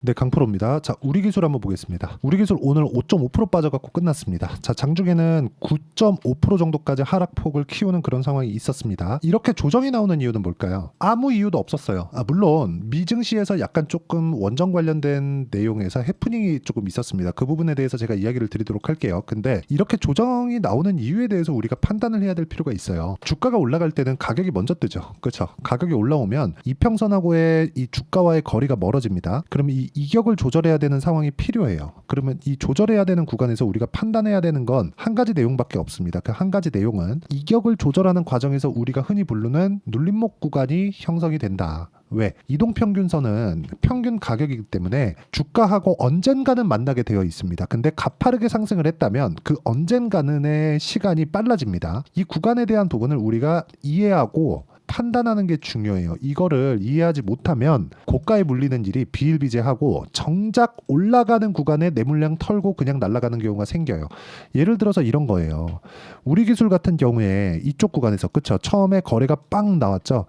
네, 강프로입니다. 자, 우리 기술 한번 보겠습니다. 우리 기술 오늘 5.5% 빠져갖고 끝났습니다. 자, 장중에는 9.5% 정도까지 하락폭을 키우는 그런 상황이 있었습니다. 이렇게 조정이 나오는 이유는 뭘까요? 아무 이유도 없었어요. 물론 미증시에서 약간 조금 원전 관련된 내용에서 해프닝이 조금 있었습니다. 그 부분에 대해서 제가 이야기를 드리도록 할게요. 근데 이렇게 조정이 나오는 이유에 대해서 우리가 판단을 해야 될 필요가 있어요. 주가가 올라갈 때는 가격이 먼저 뜨죠. 그렇죠? 가격이 올라오면 이평선하고의 이 주가와의 거리가 멀어집니다. 그러면 이 이격을 조절해야 되는 상황이 필요해요. 그러면 이 조절해야 되는 구간에서 우리가 판단해야 되는 건 한 가지 내용밖에 없습니다. 그 한 가지 내용은 이격을 조절하는 과정에서 우리가 흔히 부르는 눌림목 구간이 형성이 된다. 왜? 이동평균선은 평균 가격이기 때문에 주가하고 언젠가는 만나게 되어 있습니다. 근데 가파르게 상승을 했다면 그 언젠가는의 시간이 빨라집니다. 이 구간에 대한 부분을 우리가 이해하고 판단하는 게 중요해요. 이거를 이해하지 못하면 고가에 물리는 일이 비일비재하고 정작 올라가는 구간에 내 물량 털고 그냥 날아가는 경우가 생겨요. 예를 들어서 이런 거예요. 우리 기술 같은 경우에 이쪽 구간에서 그쵸? 처음에 거래가 빵 나왔죠.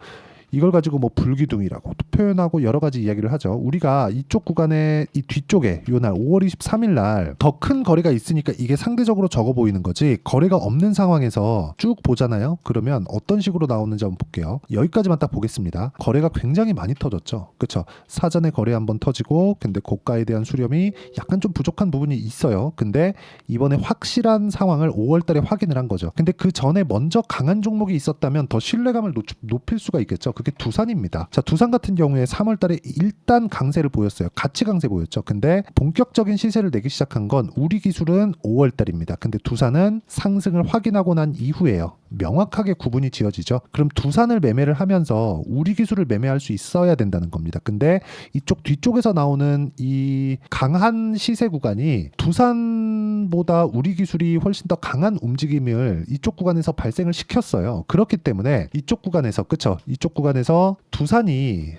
이걸 가지고 뭐 불기둥이라고 또 표현하고 여러 가지 이야기를 하죠. 우리가 이쪽 구간에 이 뒤쪽에 요날 5월 23일 날 더 큰 거래가 있으니까 이게 상대적으로 적어 보이는 거지, 거래가 없는 상황에서 쭉 보잖아요. 그러면 어떤 식으로 나오는지 한번 볼게요. 여기까지만 딱 보겠습니다. 거래가 굉장히 많이 터졌죠. 그쵸? 사전에 거래 한번 터지고 근데 고가에 대한 수렴이 약간 좀 부족한 부분이 있어요. 근데 이번에 확실한 상황을 5월 달에 확인을 한 거죠. 근데 그 전에 먼저 강한 종목이 있었다면 더 신뢰감을 높일 수가 있겠죠. 그게 두산입니다. 자, 두산 같은 경우에 3월 달에 일단 강세를 보였어요. 같이 강세 보였죠. 근데 본격적인 시세를 내기 시작한 건 우리 기술은 5월 달입니다. 근데 두산은 상승을 확인하고 난 이후에요. 명확하게 구분이 지어지죠. 그럼 두산을 매매를 하면서 우리 기술을 매매할 수 있어야 된다는 겁니다. 근데 이쪽 뒤쪽에서 나오는 이 강한 시세 구간이 두산보다 우리 기술이 훨씬 더 강한 움직임을 이쪽 구간에서 발생을 시켰어요. 그렇기 때문에 이쪽 구간에서 그쵸? 이쪽 구간에서 두산이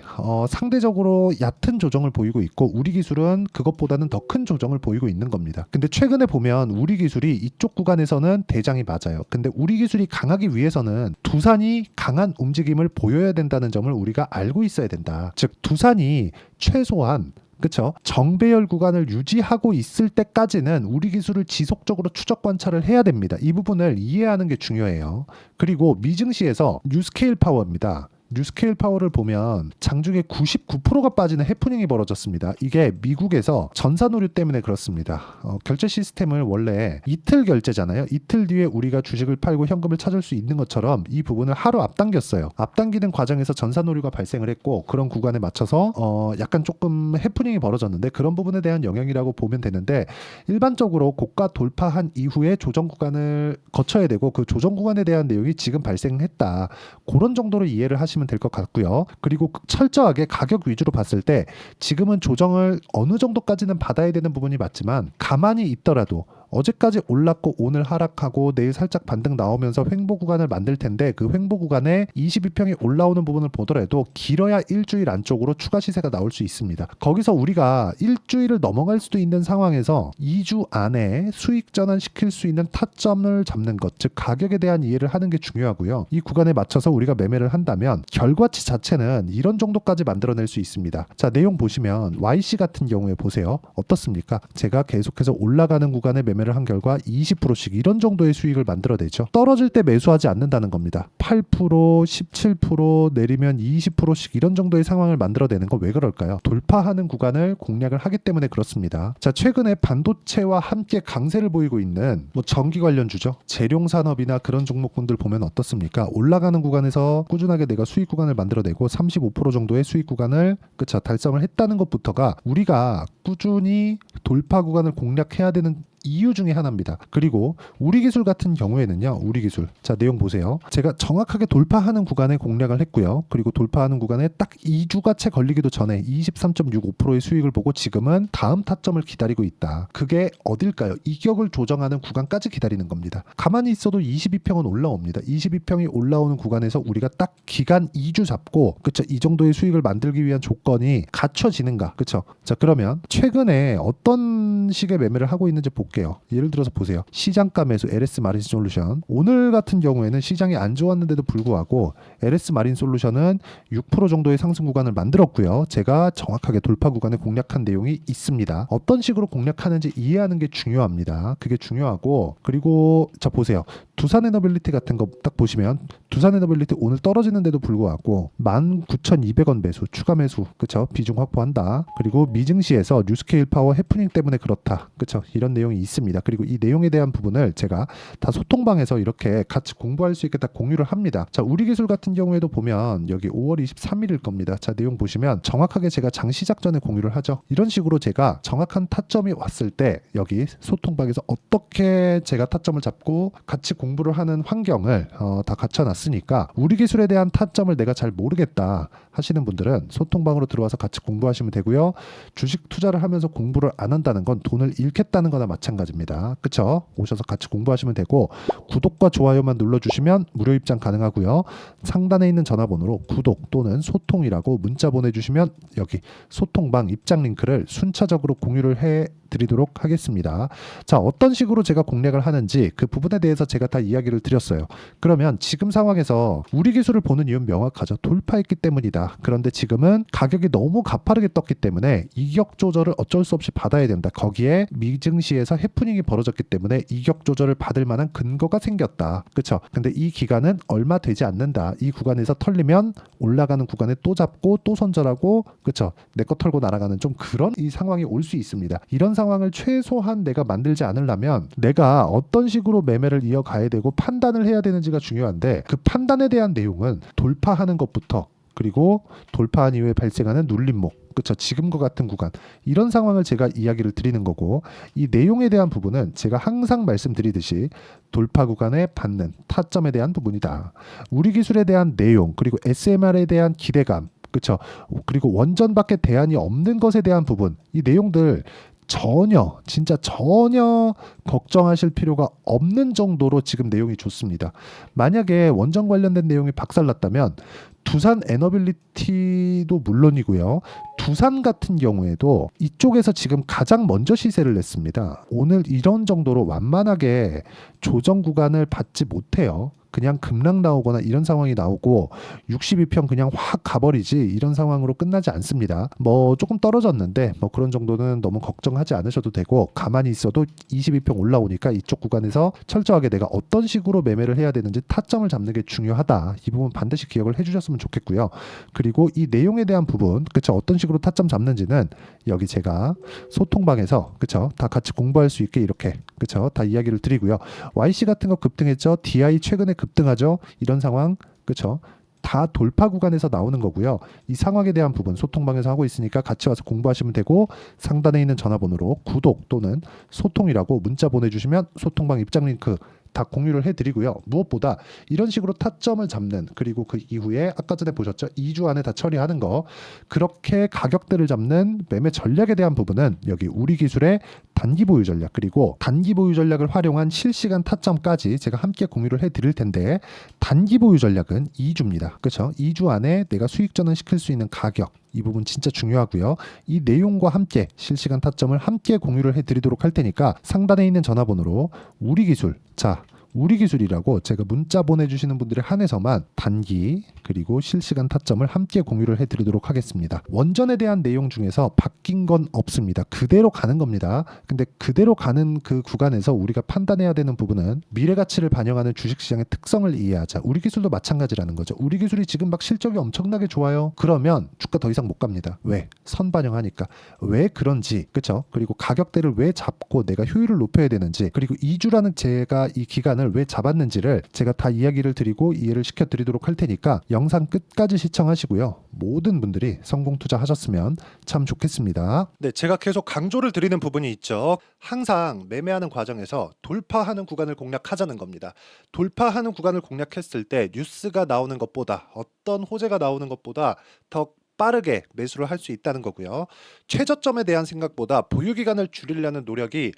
상대적으로 얕은 조정을 보이고 있고 우리 기술은 그것보다는 더 큰 조정을 보이고 있는 겁니다. 근데 최근에 보면 우리 기술이 이쪽 구간에서는 대장이 맞아요. 근데 우리 기술이 강하기 위해서는 두산이 강한 움직임을 보여야 된다는 점을 우리가 알고 있어야 된다. 즉 두산이 최소한 그쵸? 정배열 구간을 유지하고 있을 때까지는 우리 기술을 지속적으로 추적 관찰을 해야 됩니다. 이 부분을 이해하는 게 중요해요. 그리고 미증시에서 뉴스케일 파워입니다. 뉴스케일 파워를 보면 장중에 99%가 빠지는 해프닝이 벌어졌습니다. 이게 미국에서 전산 오류 때문에 그렇습니다. 결제 시스템을 원래 이틀 결제잖아요. 이틀 뒤에 우리가 주식을 팔고 현금을 찾을 수 있는 것처럼 이 부분을 하루 앞당겼어요. 앞당기는 과정에서 전산 오류가 발생을 했고 그런 구간에 맞춰서 약간 조금 해프닝이 벌어졌는데 그런 부분에 대한 영향이라고 보면 되는데, 일반적으로 고가 돌파한 이후에 조정 구간을 거쳐야 되고 그 조정 구간에 대한 내용이 지금 발생했다. 그런 정도로 이해를 하시면 될 것 같고요. 그리고 철저하게 가격 위주로 봤을 때 지금은 조정을 어느 정도까지는 받아야 되는 부분이 맞지만 가만히 있더라도 어제까지 올랐고 오늘 하락하고 내일 살짝 반등 나오면서 횡보 구간을 만들 텐데 그 횡보 구간에 22평이 올라오는 부분을 보더라도 길어야 일주일 안쪽으로 추가 시세가 나올 수 있습니다. 거기서 우리가 일주일을 넘어갈 수도 있는 상황에서 2주 안에 수익 전환시킬 수 있는 타점을 잡는 것, 즉 가격에 대한 이해를 하는 게 중요하고요. 이 구간에 맞춰서 우리가 매매를 한다면 결과치 자체는 이런 정도까지 만들어낼 수 있습니다. 자, 내용 보시면 YC 같은 경우에 보세요. 어떻습니까? 제가 계속해서 올라가는 구간에 매매를 한 결과 20%씩 이런 정도의 수익을 만들어내죠. 떨어질 때 매수하지 않는다는 겁니다. 8%, 17% 내리면 20%씩 이런 정도의 상황을 만들어내는 건 왜 그럴까요? 돌파하는 구간을 공략을 하기 때문에 그렇습니다. 자, 최근에 반도체와 함께 강세를 보이고 있는 뭐 전기 관련주죠. 재룡산업이나 그런 종목군들 보면 어떻습니까? 올라가는 구간에서 꾸준하게 내가 수익 구간을 만들어내고 35% 정도의 수익 구간을 그쵸 달성을 했다는 것부터가 우리가 꾸준히 돌파 구간을 공략해야 되는 이유 중에 하나입니다. 그리고 우리 기술 같은 경우에는요. 우리 기술. 자, 내용 보세요. 제가 정확하게 돌파하는 구간에 공략을 했고요. 그리고 돌파하는 구간에 딱 2주가 채 걸리기도 전에 23.65%의 수익을 보고 지금은 다음 타점을 기다리고 있다. 그게 어딜까요? 이격을 조정하는 구간까지 기다리는 겁니다. 가만히 있어도 22평은 올라옵니다. 22평이 올라오는 구간에서 우리가 딱 기간 2주 잡고 그쵸? 이 정도의 수익을 만들기 위한 조건이 갖춰지는가? 그쵸? 자, 그러면 최근에 어떤 식의 매매를 하고 있는지 볼게요. 볼게요. 예를 들어서 보세요. 시장가 매수 LS 마린 솔루션. 오늘 같은 경우에는 시장이 안 좋았는데도 불구하고 LS 마린 솔루션은 6% 정도의 상승 구간을 만들었고요. 제가 정확하게 돌파 구간을 공략한 내용이 있습니다. 어떤 식으로 공략하는지 이해하는 게 중요합니다. 그게 중요하고, 그리고 자 보세요. 두산에너빌리티 같은 거 딱 보시면 두산에너빌리티 오늘 떨어지는데도 불구하고 19,200원 매수 추가 매수, 그쵸? 비중 확보한다. 그리고 미증시에서 뉴스케일 파워 해프닝 때문에 그렇다, 그쵸? 이런 내용이 있습니다. 그리고 이 내용에 대한 부분을 제가 다 소통방에서 이렇게 같이 공부할 수 있게 다 공유를 합니다. 자, 우리기술 같은 경우에도 보면 여기 5월 23일일 겁니다. 자, 내용 보시면 정확하게 제가 장 시작 전에 공유를 하죠. 이런 식으로 제가 정확한 타점이 왔을 때 여기 소통방에서 어떻게 제가 타점을 잡고 같이 공부를 하는 환경을 다 갖춰놨으니까, 우리 기술에 대한 타점을 내가 잘 모르겠다 하시는 분들은 소통방으로 들어와서 같이 공부하시면 되고요. 주식 투자를 하면서 공부를 안 한다는 건 돈을 잃겠다는 거나 마찬가지입니다. 그쵸? 오셔서 같이 공부하시면 되고, 구독과 좋아요만 눌러주시면 무료 입장 가능하고요. 상단에 있는 전화번호로 구독 또는 소통이라고 문자 보내주시면 여기 소통방 입장 링크를 순차적으로 공유를 해 드리도록 하겠습니다. 자, 어떤 식으로 제가 공략을 하는지 그 부분에 대해서 제가 다 이야기를 드렸어요. 그러면 지금 상황에서 우리 기술을 보는 이유는 명확하죠. 돌파했기 때문이다. 그런데 지금은 가격이 너무 가파르게 떴기 때문에 이격 조절을 어쩔 수 없이 받아야 된다. 거기에 미증시에서 해프닝이 벌어졌기 때문에 이격 조절을 받을 만한 근거가 생겼다. 그렇죠? 근데 이 기간은 얼마 되지 않는다. 이 구간에서 털리면 올라가는 구간에 또 잡고 또 손절하고, 그렇죠? 내 거 털고 날아가는 좀 그런 이 상황이 올 수 있습니다. 이런 상황을 최소한 내가 만들지 않으려면 내가 어떤 식으로 매매를 이어가야 되고 판단을 해야 되는지가 중요한데, 그 판단에 대한 내용은 돌파하는 것부터, 그리고 돌파한 이후에 발생하는 눌림목, 그렇죠? 지금과 같은 구간, 이런 상황을 제가 이야기를 드리는 거고, 이 내용에 대한 부분은 제가 항상 말씀드리듯이 돌파 구간에 받는 타점에 대한 부분이다. 우리 기술에 대한 내용, 그리고 SMR에 대한 기대감, 그렇죠? 그리고 원전밖에 대안이 없는 것에 대한 부분, 이 내용들 전혀, 진짜 전혀 걱정하실 필요가 없는 정도로 지금 내용이 좋습니다. 만약에 원전 관련된 내용이 박살났다면 두산 에너빌리티도 물론이고요. 두산 같은 경우에도 이쪽에서 지금 가장 먼저 시세를 냈습니다. 오늘 이런 정도로 완만하게 조정 구간을 받지 못해요. 그냥 급락 나오거나 이런 상황이 나오고 62평 그냥 확 가버리지 이런 상황으로 끝나지 않습니다. 뭐 조금 떨어졌는데 뭐 그런 정도는 너무 걱정하지 않으셔도 되고, 가만히 있어도 22평 올라오니까 이쪽 구간에서 철저하게 내가 어떤 식으로 매매를 해야 되는지 타점을 잡는 게 중요하다. 이 부분 반드시 기억을 해주셨으면 좋겠고요. 그리고 이 내용에 대한 부분, 그쵸? 어떤 식으로 타점 잡는지는 여기 제가 소통방에서, 그쵸? 다 같이 공부할 수 있게 이렇게, 그쵸? 다 이야기를 드리고요. YC 같은 거 급등했죠. DI 최근에 급등하죠. 이런 상황, 그쵸? 다 돌파 구간에서 나오는 거고요. 이 상황에 대한 부분 소통방에서 하고 있으니까 같이 와서 공부하시면 되고, 상단에 있는 전화번호로 구독 또는 소통이라고 문자 보내주시면 소통방 입장 링크 다 공유를 해드리고요. 무엇보다 이런 식으로 타점을 잡는, 그리고 그 이후에 아까 전에 보셨죠? 2주 안에 다 처리하는 거, 그렇게 가격대를 잡는 매매 전략에 대한 부분은 여기 우리 기술의 단기 보유 전략, 그리고 단기 보유 전략을 활용한 실시간 타점까지 제가 함께 공유를 해드릴 텐데, 단기 보유 전략은 2주입니다. 그렇죠? 2주 안에 내가 수익 전환 시킬 수 있는 가격, 이 부분 진짜 중요하고요. 이 내용과 함께 실시간 타점을 함께 공유를 해드리도록 할 테니까 상단에 있는 전화번호로 우리 기술, 자 우리 기술이라고 제가 문자 보내주시는 분들에 한해서만 단기 그리고 실시간 타점을 함께 공유를 해드리도록 하겠습니다. 원전에 대한 내용 중에서 바뀐 건 없습니다. 그대로 가는 겁니다. 근데 그대로 가는 그 구간에서 우리가 판단해야 되는 부분은 미래 가치를 반영하는 주식시장의 특성을 이해하자. 우리 기술도 마찬가지라는 거죠. 우리 기술이 지금 막 실적이 엄청나게 좋아요. 그러면 주가 더 이상 못 갑니다. 왜? 선반영하니까. 왜 그런지, 그렇죠? 그리고 가격대를 왜 잡고 내가 효율을 높여야 되는지, 그리고 2주라는 제가 이 기간을 왜 잡았는지를 제가 다 이야기를 드리고 이해를 시켜드리도록 할 테니까 영상 끝까지 시청하시고요. 모든 분들이 성공 투자하셨으면 참 좋겠습니다. 네, 제가 계속 강조를 드리는 부분이 있죠. 항상 매매하는 과정에서 돌파하는 구간을 공략하자는 겁니다. 돌파하는 구간을 공략했을 때 뉴스가 나오는 것보다, 어떤 호재가 나오는 것보다 더 빠르게 매수를 할 수 있다는 거고요. 최저점에 대한 생각보다 보유 기간을 줄이려는 노력이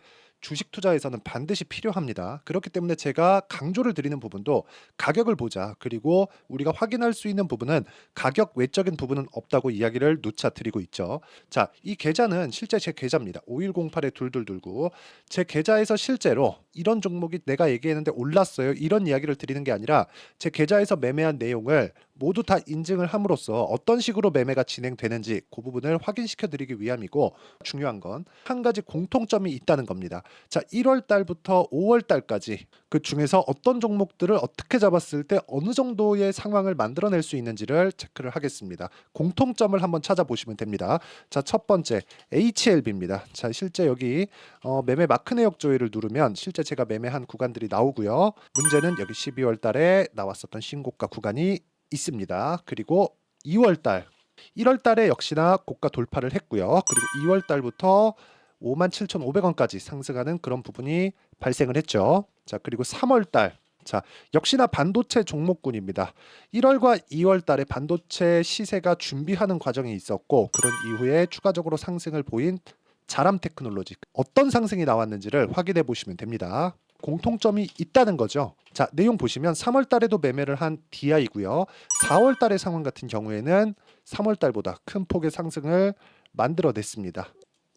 주식 투자에서는 반드시 필요합니다. 그렇기 때문에 제가 강조를 드리는 부분도 가격을 보자. 그리고 우리가 확인할 수 있는 부분은 가격 외적인 부분은 없다고 이야기를 누차 드리고 있죠. 자, 이 계좌는 실제 제 계좌입니다. 5108-2229. 제 계좌에서 실제로 이런 종목이 내가 얘기했는데 올랐어요. 이런 이야기를 드리는 게 아니라 제 계좌에서 매매한 내용을 모두 다 인증을 함으로써 어떤 식으로 매매가 진행되는지 그 부분을 확인시켜 드리기 위함이고, 중요한 건 한 가지 공통점이 있다는 겁니다. 자, 1월 달부터 5월 달까지 그 중에서 어떤 종목들을 어떻게 잡았을 때 어느 정도의 상황을 만들어낼 수 있는지를 체크를 하겠습니다. 공통점을 한번 찾아보시면 됩니다. 자, 첫 번째 HLB입니다. 자, 실제 여기 매매 마크 내역 조회를 누르면 실제 제가 매매한 구간들이 나오고요. 문제는 여기 12월 달에 나왔었던 신고가 구간이 있습니다. 그리고 2월 달, 1월 달에 역시나 고가 돌파를 했고요. 그리고 2월 달부터 57,500원까지 상승하는 그런 부분이 발생을 했죠. 자, 그리고 3월 달, 자, 역시나 반도체 종목군입니다. 1월과 2월 달에 반도체 시세가 준비하는 과정이 있었고, 그런 이후에 추가적으로 상승을 보인 자람 테크놀로지, 어떤 상승이 나왔는지를 확인해 보시면 됩니다. 공통점이 있다는 거죠. 자, 내용 보시면 3월 달에도 매매를 한 DI고요. 4월 달의 상황 같은 경우에는 3월 달보다 큰 폭의 상승을 만들어냈습니다.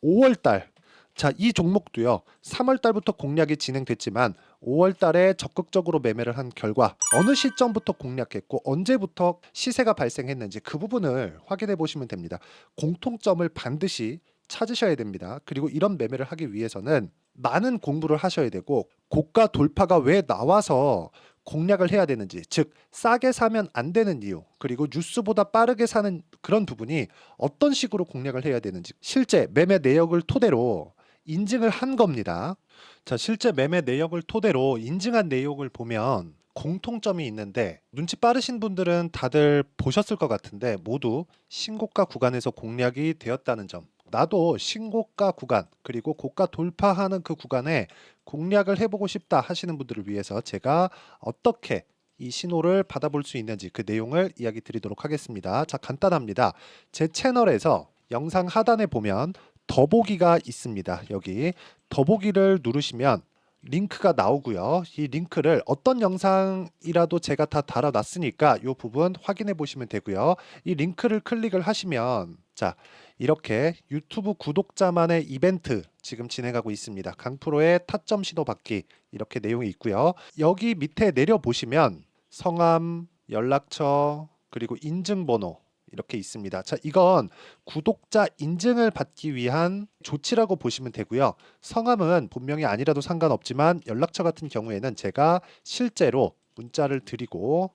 5월 달, 자, 이 종목도요. 3월 달부터 공략이 진행됐지만 5월 달에 적극적으로 매매를 한 결과 어느 시점부터 공략했고 언제부터 시세가 발생했는지 그 부분을 확인해 보시면 됩니다. 공통점을 반드시 찾으셔야 됩니다. 그리고 이런 매매를 하기 위해서는 많은 공부를 하셔야 되고, 고가 돌파가 왜 나와서 공략을 해야 되는지, 즉 싸게 사면 안 되는 이유, 그리고 뉴스보다 빠르게 사는 그런 부분이 어떤 식으로 공략을 해야 되는지 실제 매매 내역을 토대로 인증을 한 겁니다. 자, 실제 매매 내역을 토대로 인증한 내용을 보면 공통점이 있는데, 눈치 빠르신 분들은 다들 보셨을 것 같은데 모두 신고가 구간에서 공략이 되었다는 점. 나도 신고가 구간 그리고 고가 돌파하는 그 구간에 공략을 해보고 싶다 하시는 분들을 위해서 제가 어떻게 이 신호를 받아볼 수 있는지 그 내용을 이야기 드리도록 하겠습니다. 자, 간단합니다. 제 채널에서 영상 하단에 보면 더보기가 있습니다. 여기 더보기를 누르시면 링크가 나오고요. 이 링크를 어떤 영상이라도 제가 다 달아놨으니까 이 부분 확인해 보시면 되고요. 이 링크를 클릭을 하시면, 자, 이렇게 유튜브 구독자만의 이벤트 지금 진행하고 있습니다. 강프로의 타점 신호 받기, 이렇게 내용이 있고요. 여기 밑에 내려 보시면 성함, 연락처, 그리고 인증번호 이렇게 있습니다. 자, 이건 구독자 인증을 받기 위한 조치라고 보시면 되고요. 성함은 본명이 아니라도 상관없지만 연락처 같은 경우에는 제가 실제로 문자를 드리고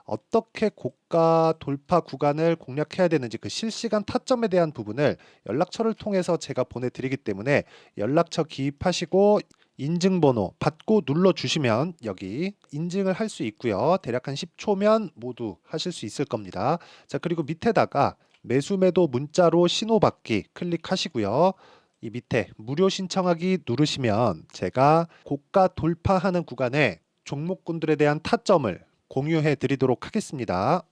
어떻게 고가 돌파 구간을 공략해야 되는지 그 실시간 타점에 대한 부분을 연락처를 통해서 제가 보내드리기 때문에 연락처 기입하시고 인증번호 받고 눌러주시면 여기 인증을 할 수 있고요. 대략 한 10초면 모두 하실 수 있을 겁니다. 자, 그리고 밑에다가 매수 매도 문자로 신호받기 클릭하시고요. 이 밑에 무료 신청하기 누르시면 제가 고가 돌파하는 구간에 종목군들에 대한 타점을 공유해 드리도록 하겠습니다.